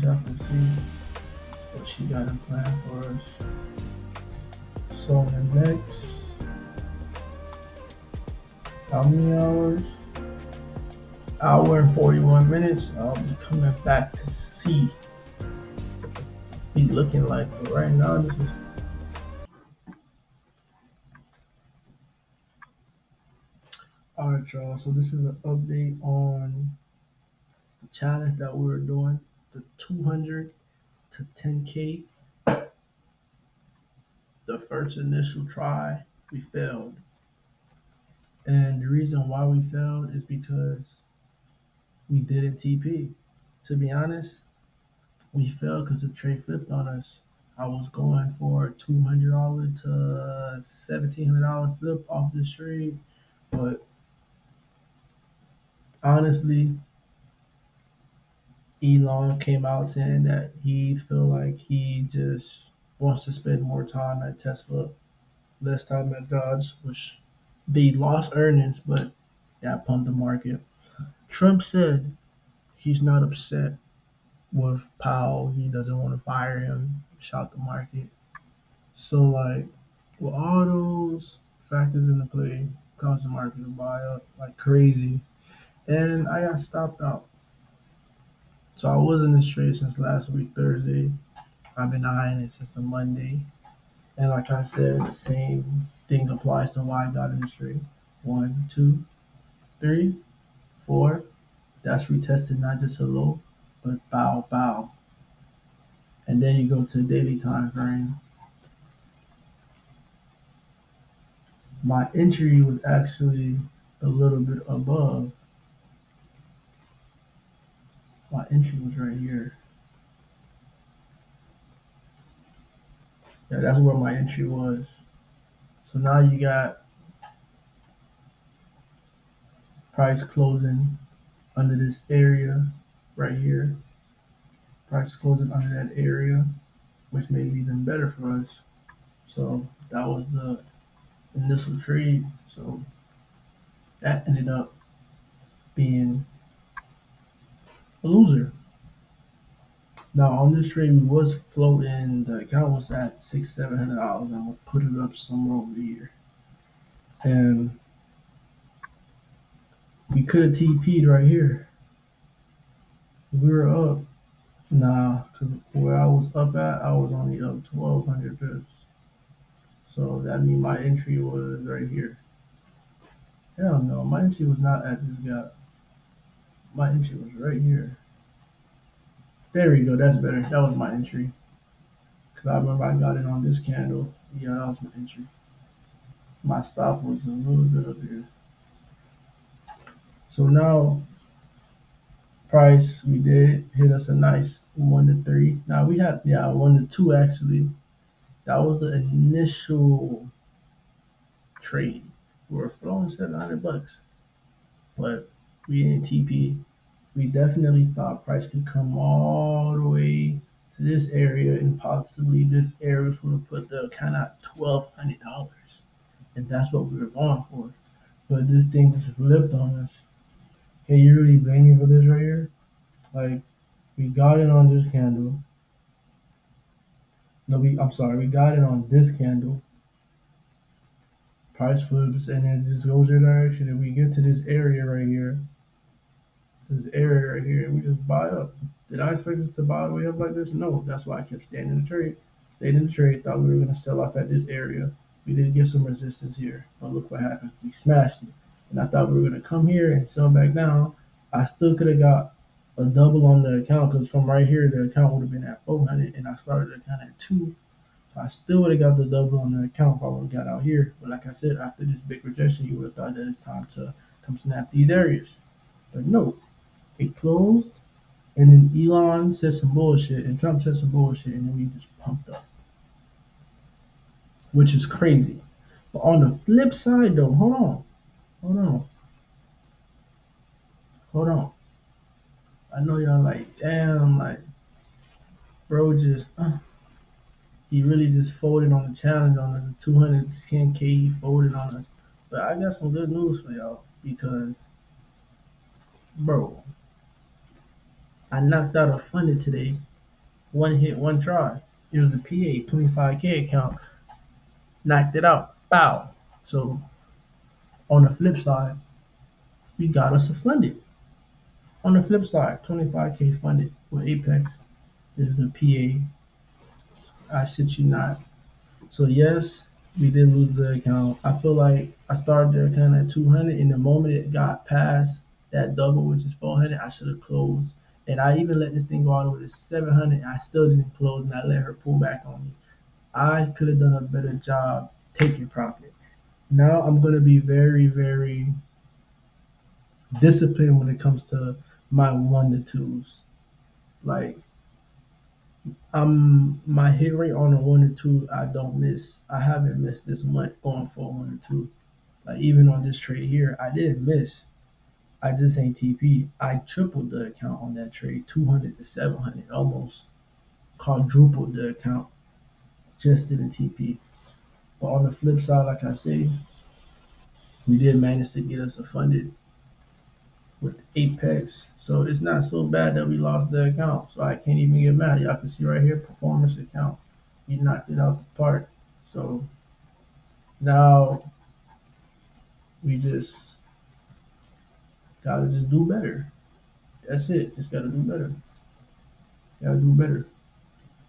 just have to see what she got in plan for us. So the next, how many hours? Hour and 41 minutes. I'll be coming back to see. Be looking like, but right now this is. Alright, y'all. So this is an update on the challenge that we were doing, the 200 to 10K. The first initial try, we failed. And the reason why we failed is because we didn't TP. To be honest, we failed because the trade flipped on us. I was going for a $200 to $1,700 flip off this trade, but honestly, Elon came out saying that he feel like he just wants to spend more time at Tesla, less time at Dodge, which they lost earnings, but that pumped the market. Trump said he's not upset with Powell. He doesn't want to fire him, shout the market. So like with all those factors into play, caused the market to buy up like crazy. And I got stopped out. So I was in this trade since last week, Thursday. I've been eyeing it since a Monday. And like I said, the same thing applies to why I got in this trade. 1, 2, 3, 4. That's retested not just a low, but bow, bow. And then you go to the daily time frame. My entry was actually a little bit above. My entry was right here. Yeah, that's where my entry was. So now you got price closing under this area right here. Price closing under that area, which made it even better for us. So that was the initial trade. So that ended up being a loser. Now on this trade, we was floating. The account was at $600-700. I'm gonna put it up somewhere over here, and we could have TP'd right here. We were up. Nah, because where I was up at, I was only up 1,200 pips. So that means my entry was right here. Hell no, my entry was not at this gap. My entry was right here. There we go, that's better. That was my entry. Because I remember I got it on this candle. Yeah, that was my entry. My stop was a little bit up here. So now, price, we did hit us a nice 1 to 3. Now we had, 1 to 2 actually. That was the initial trade. We were flowing $700, but we didn't TP. We definitely thought price could come all the way to this area, and possibly this area would have put the account at $1,200, and that's what we were going for. But this thing just flipped on us. Can you really blame me for this right here? Like, we got it on this candle. No, we got it on this candle. Price flips and then just goes your direction, and we get to this area right here. And we just buy up. Did I expect us to buy all the way up like this? No, that's why I kept staying in the trade. Stayed in the trade, thought we were gonna sell off at this area. We did get some resistance here, but look what happened. We smashed it. And I thought we were gonna come here and sell back down. I still could have got a double on the account, because from right here the account would have been at 400, and I started the account at 2. So I still would have got the double on the account if I would have got out here. But like I said, after this big rejection, you would have thought that it's time to come snap these areas. But no, it closed, and then Elon said some bullshit, and Trump said some bullshit, and then we just pumped up, which is crazy. But on the flip side, though, hold on. I know y'all like, damn, like, bro, he really just folded on the challenge on us. The 210K, he folded on us. But I got some good news for y'all, because, bro, I knocked out a funded today One hit, one try. It was a PA 25K account. Knocked it out. Bow. So on the flip side, we got us a funded. On the flip side, 25K funded with Apex. This is a PA. I shit you not. So yes, we did lose the account. I feel like I started the account at 200, and the moment it got past that double, which is 400, I should have closed. And I even let this thing go all the way to 700. I still didn't close, and I let her pull back on me. I could have done a better job taking profit. Now I'm gonna be very, very disciplined when it comes to my one to twos. Like my hit rate on a one or two, I don't miss. I haven't missed this much going for a one or two. Like even on this trade here, I didn't miss. I just ain't TP. I tripled the account on that trade, 200 to 700, almost quadrupled the account. Just didn't TP. But on the flip side, like I say, we did manage to get us a funded with Apex. So it's not so bad that we lost the account. So I can't even get mad. Y'all can see right here, performance account. We knocked it out the park. So now we just gotta just do better. That's it. Just gotta do better. Gotta do better.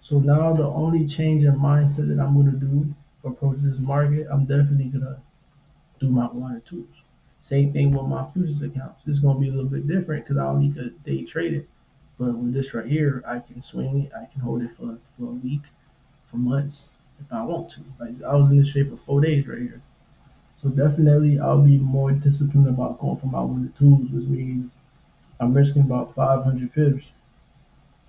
So now the only change in mindset that I'm gonna do approach this market, I'm definitely gonna do my one or twos. Same thing with my futures accounts. It's gonna be a little bit different because I don't need to day trade it. But with this right here, I can swing it. I can hold it for a week, for months, if I want to. Like I was in this trade for 4 days right here. So definitely, I'll be more disciplined about going for my one or twos, which means I'm risking about 500 pips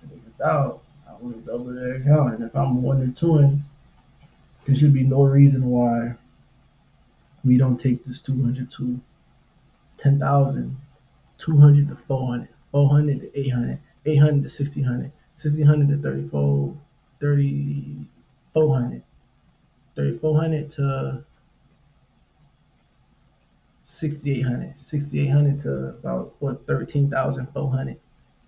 to make 1,000. I want to double that account, and if I'm one or two in, there should be no reason why we don't take this 200 to 10,000, 200 to 400, 400 to 800, 800 to 1600, 1600 to 34, 3400, 3400 to 6800, 6800 to about what 13,400.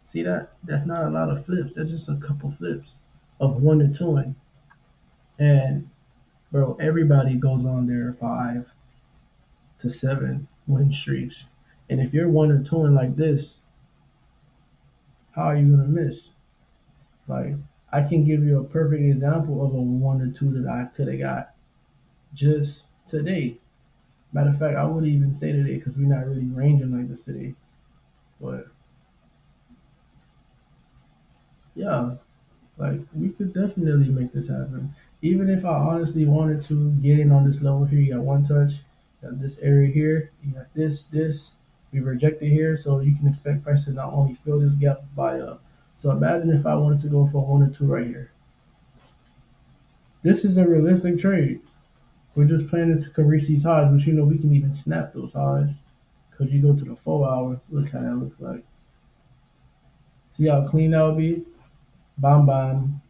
See that? That's not a lot of flips. That's just a couple flips of one or two in. And bro, everybody goes on their 5 to 7 win streaks. And if you're one or two in like this, how are you gonna miss? Like I can give you a perfect example of a one or two that I could have got just today. Matter of fact, I wouldn't even say today because we're not really ranging like this today. But yeah, like we could definitely make this happen. Even if I honestly wanted to get in on this level here, you got one touch, you got this area here, you got this. We rejected here, so you can expect price to not only fill this gap but buy up. So imagine if I wanted to go for one or two right here. This is a realistic trade. We're just planning to reach these highs, which you know we can even snap those highs. Cause you go to the 4 hour, look how that looks like. See how clean that would be? Bam, bam,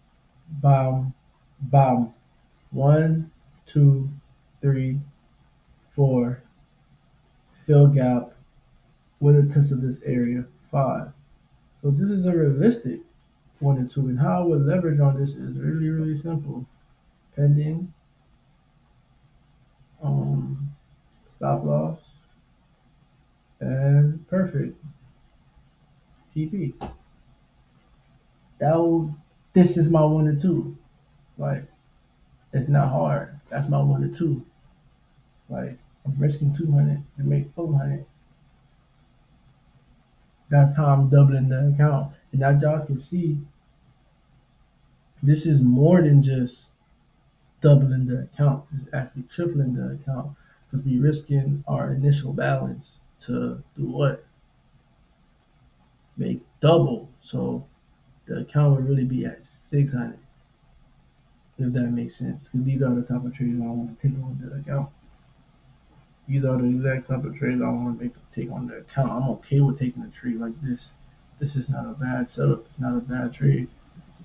bam, bam. One, two, three, four. Fill gap with a test of this area. 5. So this is a realistic one and two. And how I would leverage on this is really, really simple. Pending, um, stop loss, and perfect. TP. That will, this is my one or two. Like it's not hard. That's my one or two. Like I'm risking 200 to make 400. That's how I'm doubling the account. And as y'all can see, this is more than just doubling the account. This is actually tripling the account because we risking our initial balance to do what? Make double. So the account would really be at 600, if that makes sense. Because these are the type of trades I want to take on the account. These are the exact type of trades I want to take on the account. I'm okay with taking a trade like this. This is not a bad setup. It's not a bad trade.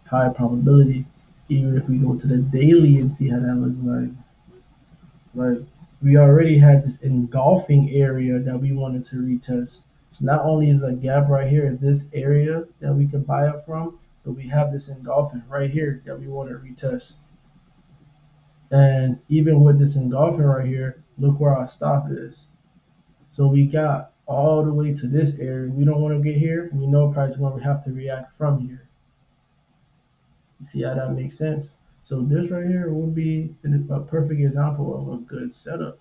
High probability. Even if we go to the daily and see how that looks like. Like we already had this engulfing area that we wanted to retest. So not only is a gap right here, this area that we can buy up from, but we have this engulfing right here that we want to retest. And even with this engulfing right here, look where our stop is. So we got all the way to this area. We don't want to get here. We know price is going to have to react from here. You see how that makes sense? So this right here would be a perfect example of a good setup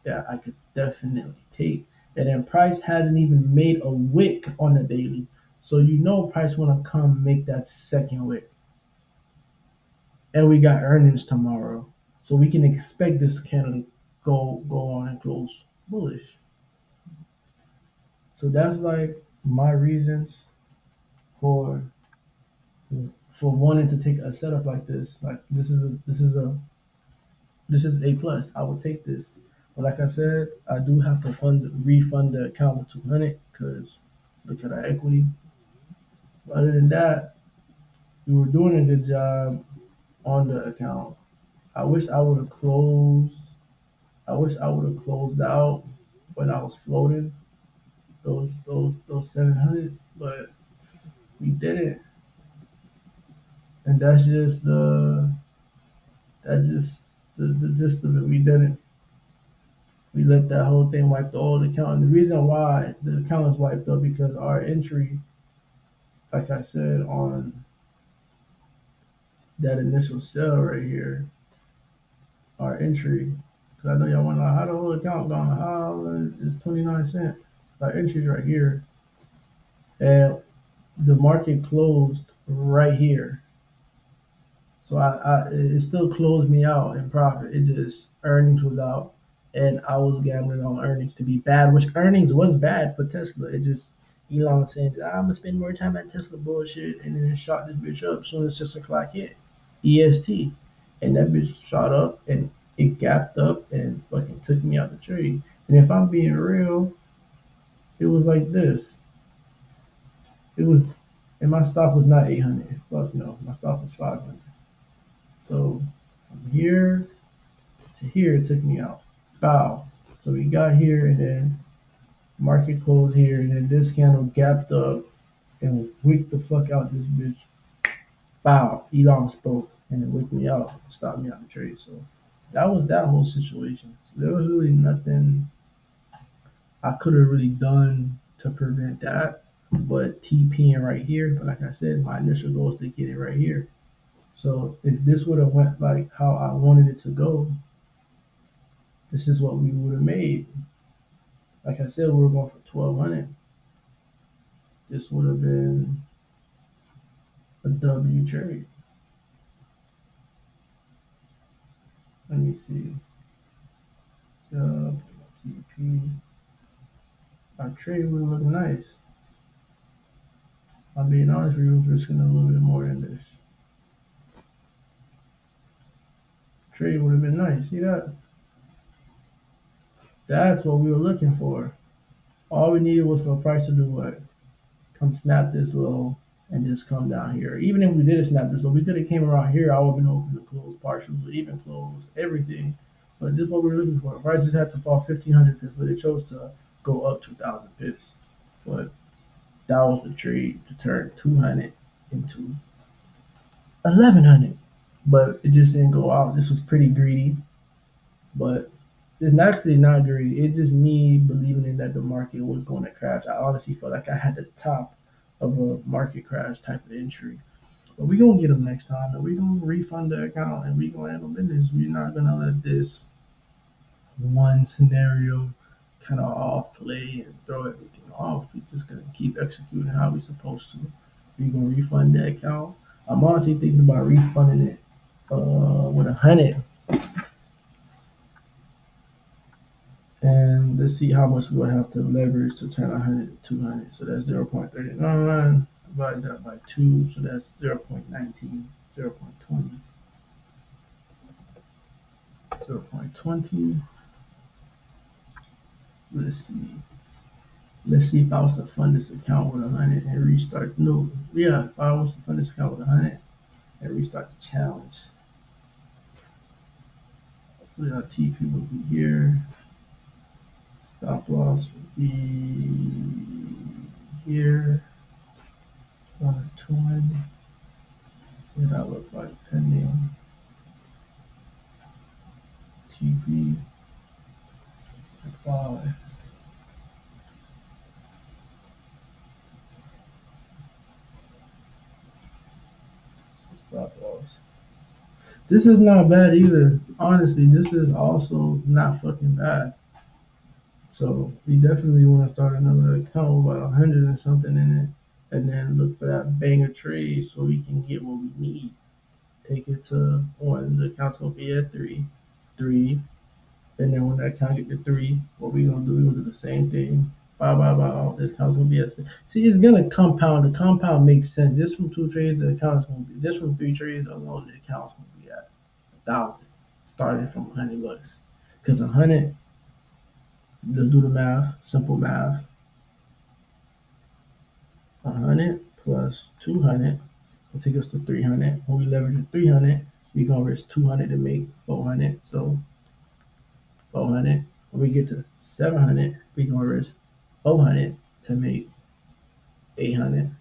that I could definitely take. And then price hasn't even made a wick on the daily. So you know price want to come make that second wick. And we got earnings tomorrow. So we can expect this candle to go on and close bullish. So that's like my reasons for wanting to take a setup like this. Like this is a plus. I would take this. But like I said, I do have to refund the account with 200 because look at our equity. But other than that, we were doing a good job on the account. I wish I would have closed. I wish I would have closed out when I was floating those 700s, but we didn't. And that's just the gist of it. We didn't. We let that whole thing wipe the old account. And the reason why the account is wiped up because our entry, like I said on that initial sell right here, our entry, because I know y'all want to know how the whole account gone, how it's 29 cents. Our entry's right here, and the market closed right here. So it still closed me out in profit. It just earnings was out, and I was gambling on earnings to be bad, which earnings was bad for Tesla. It just Elon saying I'm gonna spend more time at Tesla bullshit, and then it shot this bitch up as soon as 6 o'clock hit, EST, and that bitch shot up and it gapped up and fucking took me out the trade. And if I'm being real, it was like this. It was, and my stop was not 800. Fuck no, my stop was 500. So from here to here, it took me out. Bow. So we got here, and then market closed here, and then this candle gapped up and wicked the fuck out this bitch. Bow. Elon spoke, and it wicked me out, stopped me out the trade. So that was that whole situation. So there was really nothing I could have really done to prevent that, but TPing right here. But like I said, my initial goal is to get it right here. So if this would have went like how I wanted it to go, this is what we would have made. Like I said, we were going for 1200. This would have been a W trade. Let me see. Sub TP. Our trade would look nice. I'm being honest with you, was risking a little bit more than this. Trade would have been nice. See that? That's what we were looking for. All we needed was for a price to do what? Come snap this low and just come down here. Even if we did snap this low, we could have came around here. I would have been open to close partials, or even close everything. But this is what we were looking for. Prices had to fall 1,500 pips, but it chose to go up 2,000 pips. But that was the trade to turn 200 into 1,100. But it just didn't go out. This was pretty greedy. But it's actually not greedy. It's just me believing in that the market was going to crash. I honestly felt like I had the top of a market crash type of entry. But we're going to get them next time. And we're going to refund the account and we're going to handle business. We're not going to let this one scenario kind of off play and throw everything off. We're just going to keep executing how we're supposed to. We're going to refund the account. I'm honestly thinking about refunding it with 100. And let's see how much we'll have to leverage to turn 100 to 200. So that's 0.39. Divide that by 2. So that's 0.19, 0.20, 0.20. Let's see. Let's see if I was to fund this account with 100 and restart. No, yeah, if I was to fund this account with 100 and restart the challenge. So our TP would be here. Stop loss would be here. 1 or 200. What that look like? Pending TP supply. Stop loss. This is not bad either. Honestly, this is also not fucking bad. So we definitely want to start another account with about 100 and something in it, and then look for that banger trade so we can get what we need. Take it to one. The account's gonna be at three, and then when that account get to three, what we gonna do? We gonna do the same thing. Bye. The account's gonna be at six. See, it's gonna compound. The compound makes sense. Just from two trades, the account's gonna be. Just from three trades alone, the account's gonna be at 1,000, starting from $100. Cause 100. Let's do the math. Simple math. 100 plus 200 will take us to 300. When we leverage at 300, we're gonna risk 200 to make 400. So 400. When we get to 700, we're gonna risk 400 to make 800.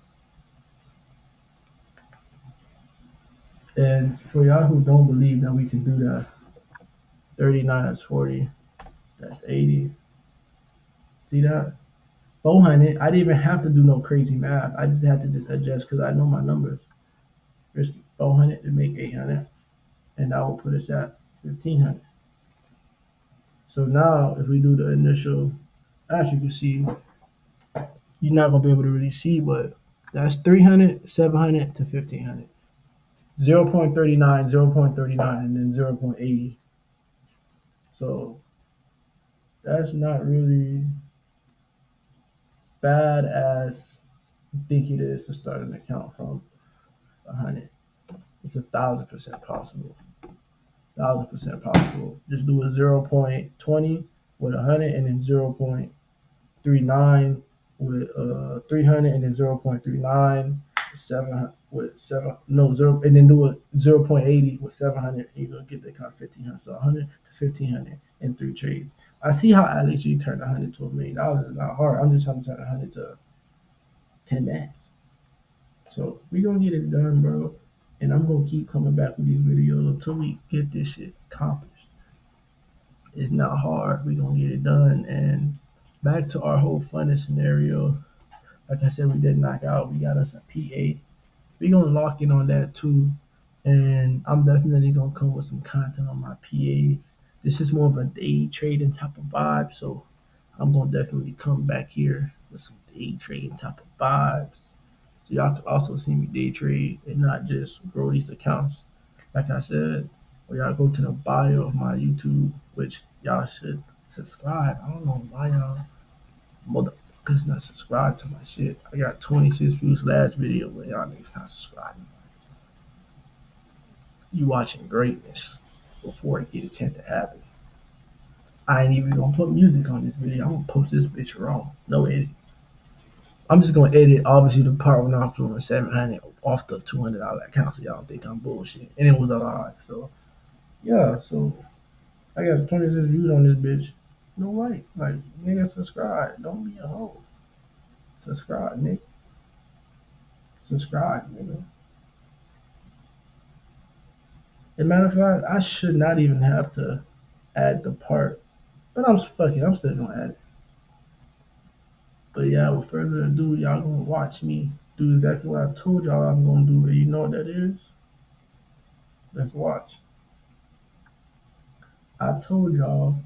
And for y'all who don't believe that we can do that, 39 is 40. That's 80. See that? 400. I didn't even have to do no crazy math. I just had to just adjust because I know my numbers. Risk 400 to make 800, and that will put us at 1500. So now, if we do the initial, as you can see, you're not gonna be able to really see, but that's 300, 700 to 1500. 0.39, 0.39, and then 0.80. So that's not really bad as you think it is to start an account from 100. It's 1,000% possible. 1,000% possible. Just do a 0.20 with 100, and then 0.39 with 300, and then 0.39 with 7 no 0, and then do a 0.80 with 700. You're gonna get the kind of 1,500. So 100 to 1,500 in three trades. I see how LHG turned 100 to $1,000,000 is not hard. I'm just trying to turn 100 to 10 bands. So we gonna get it done, bro. And I'm gonna keep coming back with these videos until we get this shit accomplished. It's not hard. We gonna get it done. And back to our whole funding scenario. Like I said, we did knock out. We got us a PA. We gonna lock in on that too. And I'm definitely gonna come with some content on my PAs. This is more of a day trading type of vibe, so I'm gonna definitely come back here with some day trading type of vibes. So y'all can also see me day trade and not just grow these accounts. Like I said, or y'all go to the bio of my YouTube, which y'all should subscribe. I don't know why y'all motherfuckers not subscribed to my shit. I got 26 views last video, but y'all niggas not subscribing. You watching greatness before it get a chance to happen. I ain't even gonna put music on this video. I'm gonna post this bitch raw. No edit. I'm just gonna edit obviously the part when I'm doing 700 off the $200 account, so y'all don't think I'm bullshit. And it was a lie. So yeah, so I got 26 views on this bitch. No right. Like nigga subscribe. Don't be a hoe. Subscribe, nigga. Subscribe, nigga. As a matter of fact, I should not even have to add the part. But I'm still gonna add it. But yeah, with further ado, y'all gonna watch me do exactly what I told y'all I'm gonna do. And you know what that is? Let's watch. I told y'all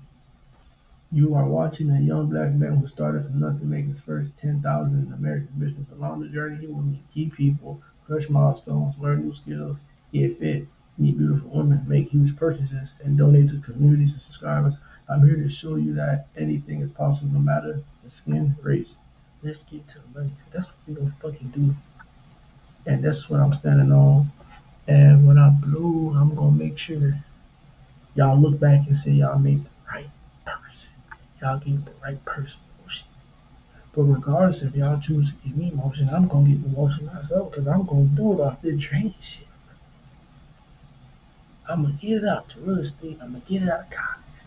you are watching a young black man who started from nothing to make his first 10,000 in American business. Along the journey, he will meet key people, crush milestones, learn new skills, get fit, meet beautiful women, make huge purchases, and donate to communities and subscribers. I'm here to show you that anything is possible, no matter the skin, race. Let's get to the money. That's what we gonna fucking do, and that's what I'm standing on. And when I blow, I'm gonna make sure y'all look back and say y'all made the right person. Y'all gave the right person motion. But regardless if y'all choose to give me motion, I'm gonna get the motion myself because I'm gonna do it off the drain shit. I'm gonna get it out to real estate. I'm gonna get it out of college.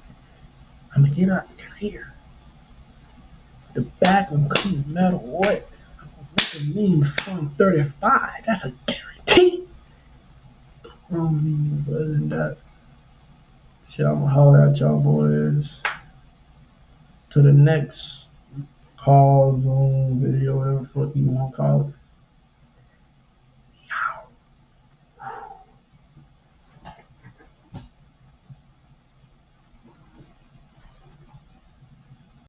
I'm gonna get it out of career. The back gonna come no matter what. I'm gonna make a meme before I'm 35. That's a guarantee. Other than that, shit, I'ma holler at y'all boys to the next call, Zoom, video, whatever the fuck you wanna call it.